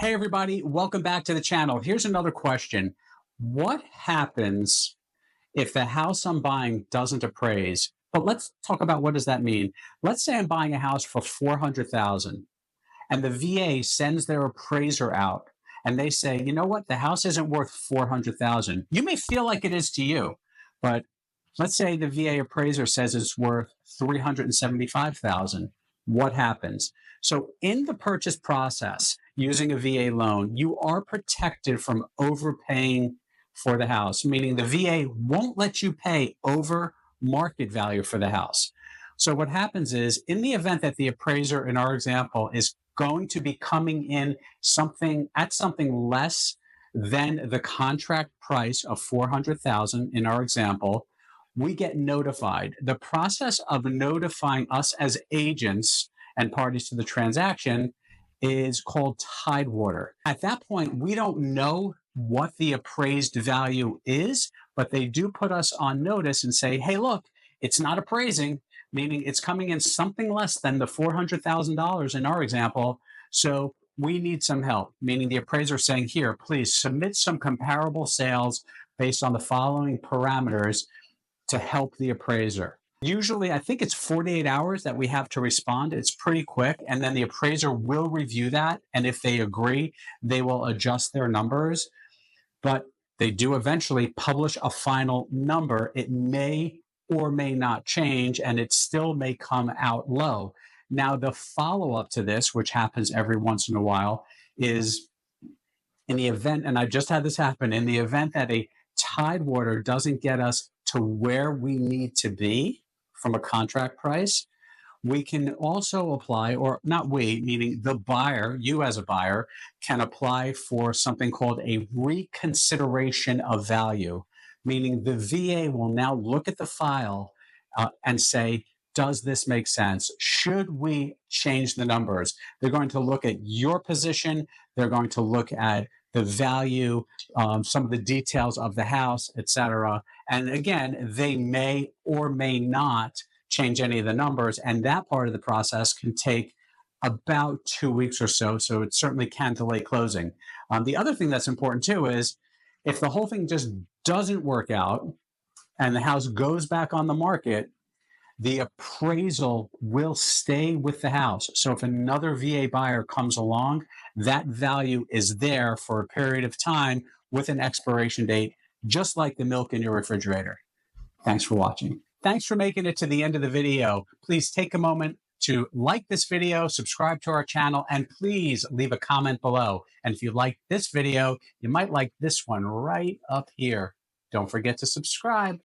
Hey, everybody, welcome back to the channel. Here's another question. What happens if the house I'm buying doesn't appraise? But let's talk about what does that mean. Let's say I'm buying a house for 400,000 and the VA sends their appraiser out and they say, you know what, the house isn't worth 400,000. You may feel like it is to you, but let's say the VA appraiser says it's worth 375,000. What happens? So in the purchase process, using a VA loan, you are protected from overpaying for the house, meaning the VA won't let you pay over market value for the house. So what happens is, in the event that the appraiser, in our example, is going to be coming in something less than the contract price of 400,000 in our example, we get notified. The process of notifying us as agents and parties to the transaction is called Tidewater. At that point, we don't know what the appraised value is, but they do put us on notice and say, hey, look, it's not appraising, meaning it's coming in something less than the $400,000 in our example. So we need some help, meaning the appraiser saying, here, please submit some comparable sales based on the following parameters to help the appraiser. Usually, I think it's 48 hours that we have to respond. It's pretty quick. And then the appraiser will review that. And if they agree, they will adjust their numbers. But they do eventually publish a final number. It may or may not change, and it still may come out low. Now, the follow-up to this, which happens every once in a while, is in the event, and I just had this happen, in the event that a Tidewater doesn't get us to where we need to be from a contract price, we can also apply, or not we, meaning the buyer, you as a buyer, can apply for something called a reconsideration of value, meaning the VA will now look at the file and say, does this make sense? Should we change the numbers? They're going to look at your position. They're going to look at the value, some of the details of the house, etc. And again, they may or may not change any of the numbers. And that part of the process can take about 2 weeks or so. So it certainly can delay closing. The other thing that's important too is if the whole thing just doesn't work out and the house goes back on the market, the appraisal will stay with the house. So if another VA buyer comes along, that value is there for a period of time with an expiration date, just like the milk in your refrigerator. Thanks for watching. Thanks for making it to the end of the video. Please take a moment to like this video, subscribe to our channel, and please leave a comment below. And if you like this video, you might like this one right up here. Don't forget to subscribe.